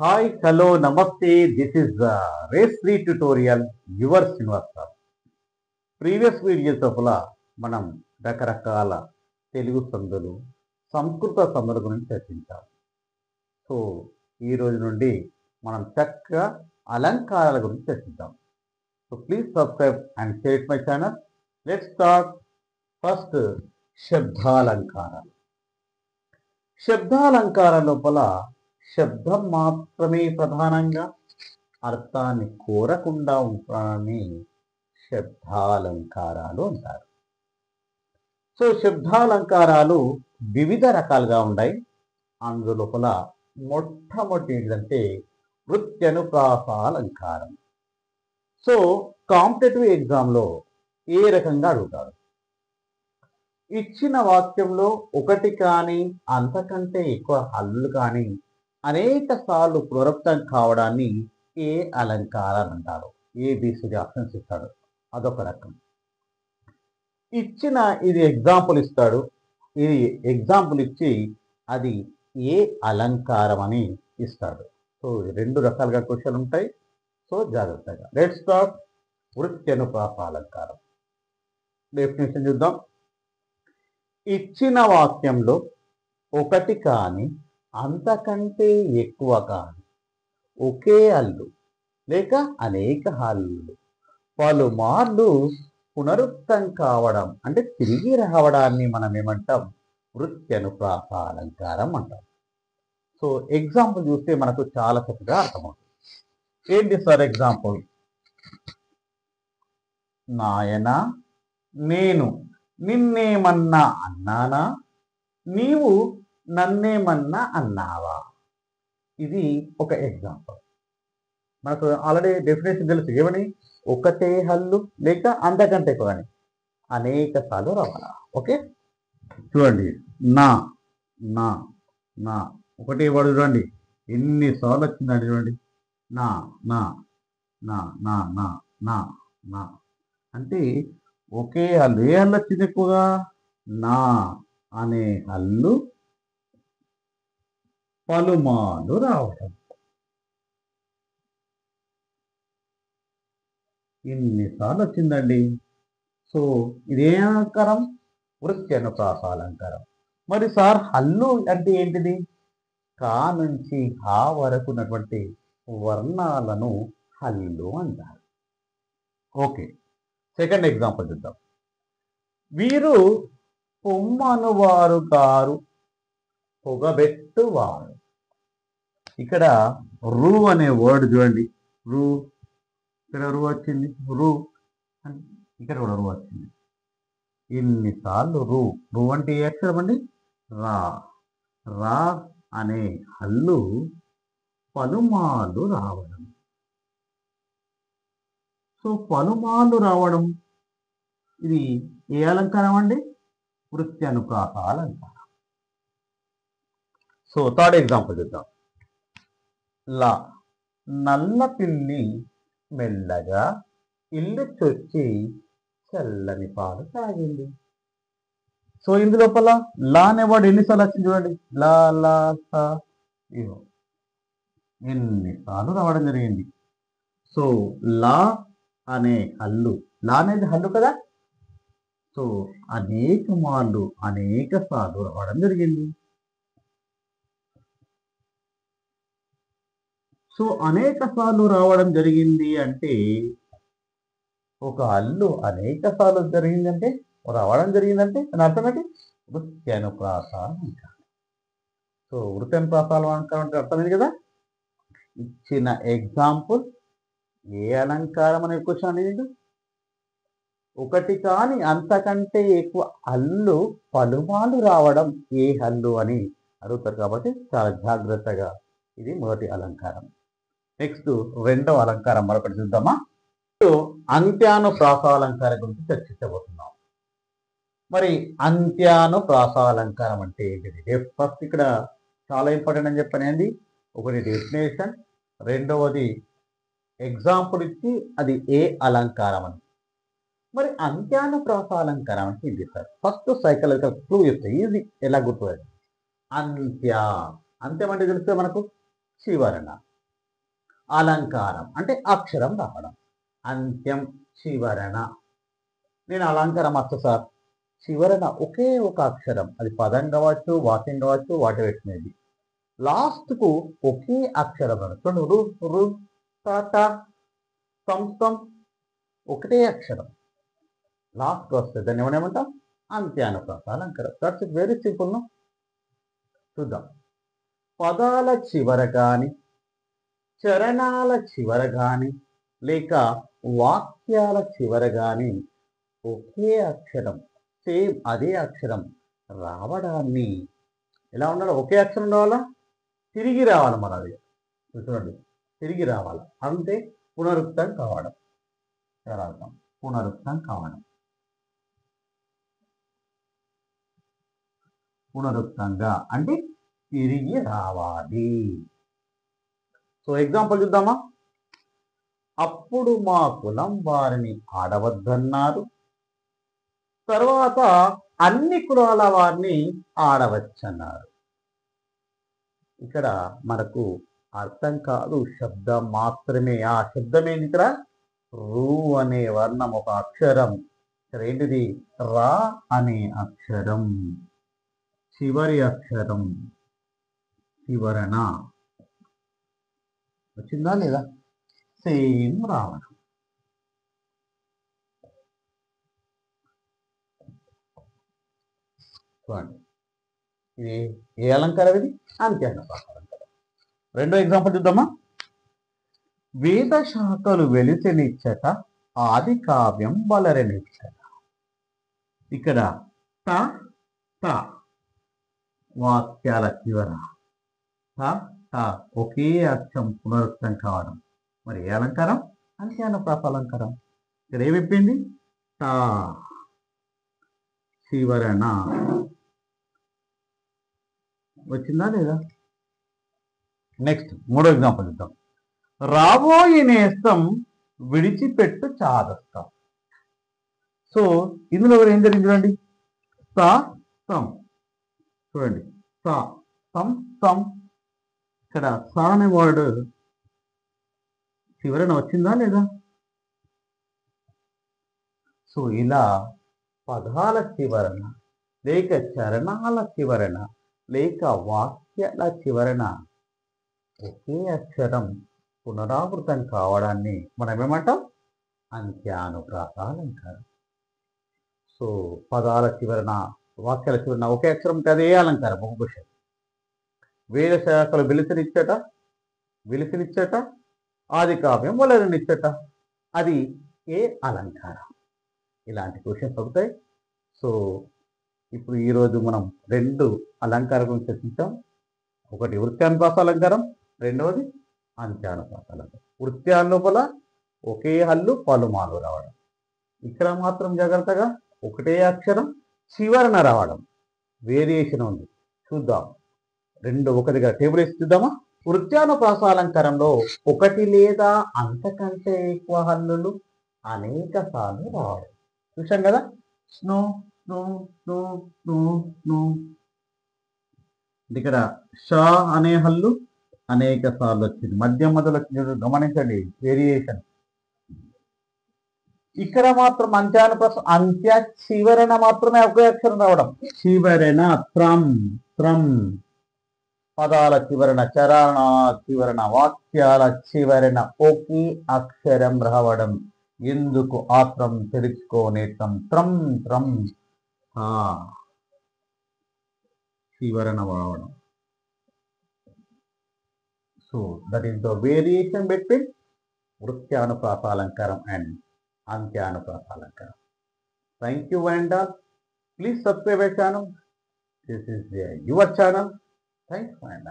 Hi hello నమస్తే this is race free tutorial your Srinivasarao. Previous videos లోపల మనం రకరకాల తెలుగు సందులు సంస్కృత సందుల గురించి చర్చించాం. సో ఈ రోజు నుండి మనం చక్కగా అలంకారాల గురించి చర్చిద్దాం. So please subscribe and share my channel. Let's start. First, శబ్దాలంకారాలు. శబ్దాలంకారం లోపల శబ్దం మాత్రమే ప్రధానంగా అర్థాన్ని కోరకుండా ఉంటానని శబ్దాలంకారాలు అంటారు. సో శబ్దాలంకారాలు వివిధ రకాలుగా ఉన్నాయి. అందులోపల మొట్టమొదటి ఏంటంటే వృత్యనుప్రాసాలంకారం. సో కాంపిటేటివ్ ఎగ్జామ్లో ఏ రకంగా అడుగుతారు? ఇచ్చిన వాక్యంలో ఒకటి కానీ అంతకంటే ఎక్కువ హల్లులు కానీ అనేక సార్లు పునరుక్తం కావడాన్ని ఏ అలంకారాలు అంటారు? ఏబిసిడి ఆప్షన్స్ ఇస్తాడు, అదొక రకం. ఇచ్చిన ఇది ఎగ్జాంపుల్ ఇస్తాడు, ఇది ఎగ్జాంపుల్ ఇచ్చి అది ఏ అలంకారం అని ఇస్తాడు. సో రెండు రకాలుగా క్వశ్చన్ ఉంటాయి. సో జాగ్రత్తగా. Let's start. వృత్యనుప్రాస అలంకారం డెఫినేషన్ చూద్దాం. ఇచ్చిన వాక్యంలో ఒకటి కానీ అంతకంటే ఎక్కువ కానీ ఒకే హల్లు లేక అనేక హల్లులు పలుమార్లు పునరుక్తం కావడం అంటే తిరిగి రావడాన్ని మనం ఏమంటాం? వృత్యనుప్రాస అలంకారం అంటాం. సో ఎగ్జాంపుల్ చూస్తే మనకు చాలా చక్కగా అర్థమవుతుంది. ఏంటి సార్ ఎగ్జాంపుల్? నాయన నేను నిన్నేమన్నా అన్నానా, నీవు నన్నేమన్నా అన్నావా? ఇది ఒక ఎగ్జాంపుల్. మనకు ఆల్రెడీ డెఫినేషన్ తెలుసు. ఏమని? ఒకటే హల్లు లేక అంతకంటే ఎక్కువ అని అనేక సార్లు రావాలా. ఓకే, చూడండి. నా నా నా ఒకటే వాడు చూడండి ఎన్నిసార్లు వచ్చిందండి. చూడండి, నా నా నా నా నా నా నా అంటే ఒకే హల్లు. ఏ హల్లు వచ్చింది ఎక్కువగా? నా అనే హల్లు పలుమార్లు రావడం. ఇన్నిసార్లు వచ్చిందండి. సో ఇదే అలంకారం? వృత్యనుప్రాస అలంకారం. మరి సార్ హల్లు అంటే ఏంటిది? కా నుంచి హా వరకు ఉన్నటువంటి వర్ణాలను హల్లు అంటారు. ఓకే, సెకండ్ ఎగ్జాంపుల్ చూద్దాం. వీరు పొమ్మనువారు గారు పొగబెట్టువారు. ఇక్కడ రు అనే వర్డ్ చూడండి. రు, ఇక్కడ రు వచ్చింది. రు, ఇక్కడ కూడా రు వచ్చింది. ఇన్నిసార్లు రు. రు అంటే ఏ అక్షరం అండి? రా. రా అనే హల్లు పలుమార్లు రావడం. సో పలుమార్లు రావడం ఇది ఏ అలంకారం అండి? వృత్యనుప్రాస అలంకారం. సో థర్డ్ ఎగ్జాంపుల్ చూద్దాం. లా, నల్ల పిల్లి మెల్లగా ఇల్లు చొచ్చి చల్లని పాలు తాగింది. సో ఇందులోపల లా అనేవాడు ఎన్నిసార్లు వచ్చింది చూడండి. లా లా సా ఇవో ఎన్నిసార్లు రావడం జరిగింది. సో లా అనే హల్లు, లా అనేది హల్లు కదా. సో అనేక మార్లు అనేక సార్లు రావడం జరిగింది. సో అనేక సార్లు రావడం జరిగింది అంటే ఒక హల్లు అనేక సార్లు జరిగిందంటే రావడం జరిగిందంటే అని అర్థం ఏంటి? వృత్యనుప్రాస అలంకారం. సో వృత్యనుప్రాస అలంకారం అంటే అర్థమైంది కదా. ఇచ్చిన ఎగ్జాంపుల్ ఏ అలంకారం అనే క్వశ్చన్ అనేది ఒకటి కానీ అంతకంటే ఎక్కువ హల్లు పలుమార్లు రావడం ఏ హల్లు అని అడుగుతారు. కాబట్టి చాలా జాగ్రత్తగా. ఇది మొదటి అలంకారం. నెక్స్ట్ రెండవ అలంకారం మరొకటి చూద్దామా. అంత్యానుప్రాస అలంకారం గురించి చర్చించబోతున్నాం. మరి అంత్యానుప్రాస అలంకారం అంటే ఏంటిది? ఫస్ట్ ఇక్కడ చాలా ఇంపార్టెంట్ అని చెప్పనేది. ఒకటి డెఫినేషన్, రెండవది ఎగ్జాంపుల్ ఇచ్చి అది ఏ అలంకారం అని. మరి అంత్యానుప్రాస అలంకారం అంటే ఏంటి సార్? ఫస్ట్ సైకలాజికల్ క్లూ ఇస్తాయి. ఇది ఎలా గుర్తుపడాలి? అంత్య, అంత్యం అంటే తెలిస్తే మనకు చివరన. అలంకారం అంటే అక్షరం రావడం. అంత్యం చివరన. నేను అలంకారం వస్తా సార్, చివరన ఒకే ఒక అక్షరం, అది పదం కావచ్చు, వాక్యం కావచ్చు, వాటి పెట్టినది లాస్ట్కు ఒకే అక్షరం చూడండి. రు రు ట సం సం ఒకటే అక్షరం లాస్ట్ వస్తుంది. దాన్ని ఏమనేమంటాం? అంత్యానుప్రాస అలంకారం. That's it, very simple. చూద్దాం. పదాల చివర కానీ, చరణాల చివర కానీ, లేక వాక్యాల చివర కానీ ఒకే అక్షరం, సేమ్ అదే అక్షరం రావడాన్ని ఎలా ఉండాలి? ఒకే అక్షరం రావాలా, తిరిగి రావాలి. మన అది చూడండి, తిరిగి రావాలి అంటే పునరుక్తం కావడం. అర్థం పునరుక్తం కావడం, పునరుక్తంగా అంటే తిరిగి రావాలి. సో ఎగ్జాంపుల్ చూద్దామా? అప్పుడు మా కులం వారిని ఆడవద్దన్నారు, తర్వాత అన్ని కులాల వారిని ఆడవచ్చన్నారు. ఇక్కడ మనకు అర్థం కాదు, శబ్దం మాత్రమే. ఆ శబ్దం ఏంటి? ఇక్కడ రు అనే వర్ణం, ఒక అక్షరం. ఇక్కడ ఏంటిది? రా అనే అక్షరం, చివరి అక్షరం చివరన వచ్చిందా లేదా? సేమ్ రావడం. చూడండి, ఇది ఏ అలంకారం? ఇది అంత్యానుప్రాస అలంకారం. రెండో ఎగ్జాంపుల్ చూద్దామా? వేద శాఖలు వెలిసినిచ్చట, ఆది కావ్యం వలరనిచ్చట. ఇక్కడ త త వాక్యాల చివర త త ఒకే అక్షరం పునరుక్తం కావడం. మరి ఏ అలంకారం? అంత్యానుప్రాస అలంకారం. ఇక్కడ ఏమిప్పింది? త చివరన వచ్చిందా లేదా? నెక్స్ట్ మూడో ఎగ్జాంపుల్ చూద్దాం. రాబోయి నేస్తం విడిచిపెట్టు చాదస్తం. సో ఇందులో ఏం జరిగింది చూడండి. స సం చూడండి, స సం సం. ఇక్కడ స అనే వర్డ్ చివరన వచ్చిందా లేదా? సో ఇలా పదాల చివరన, లేక చరణాల చివరన, లేక వాక్యాల చివరన ఒకే అక్షరం పునరావృతం కావడాన్ని మనం ఏమంటాం? అంత్యానుప్రాస అలంకారం. సో పదాల చివరన, వాక్యాల చివరన ఒకే అక్షరం ఉంటే అదే అలంకారం. ఒక క్వశ్చన్. వేద శాఖలు విలిసినిచ్చట, ఆది కావ్యం వలరనిచ్చట, అది ఏ అలంకారం? ఇలాంటి క్వశ్చన్స్ అవుతాయి. సో ఇప్పుడు ఈరోజు మనం రెండు అలంకారం గురించి చర్చించాం. ఒకటి వృత్యానుప్రాస అలంకారం, రెండవది అంత్యానుప్రాస అలంకారం. వృత్యానుపల ఒకే హల్లు పలుమార్లు రావడం. ఇక్కడ మాత్రం జాగ్రత్తగా ఒకటే అక్షరం చివరన రావడం. వేరియేషన్ ఉంది, చూద్దాం. రెండు ఒకటిగా టేబుల్ వేసి చూద్దామా? వృత్యానుప్రాస అలంకారంలో ఒకటి లేదా అంతకంటే ఎక్కువ హల్లులు అనేక సార్లు రావడం. చూసాం కదా? Snow snow snow snow snow. ఇక్కడ షా అనే హల్లు అనేక సార్లు వచ్చింది, మధ్య మధ్యలో వచ్చింది. గమనించండి వేరియేషన్. ఇక్కడ మాత్రం అంత్యానుప్రాస అంత్య చివరన మాత్రమే ఒకే అక్షరం రావడం. చివరన త్రం త్రం. పదాల చివరన, చరణ చివరన, వాక్యాల చివరన ఒకే అక్షరం రావడం. ఎందుకు? ఆత్రం తెరుచుకోనేత్రం. త్రం త్రం చివరన రావడం. So that is the variation between వృత్యానుప్రాస అలంకారం అండ్ అంత్యానుప్రాస అలంకారం. Thank you and please subscribe our channel. This is your channel. Thanks and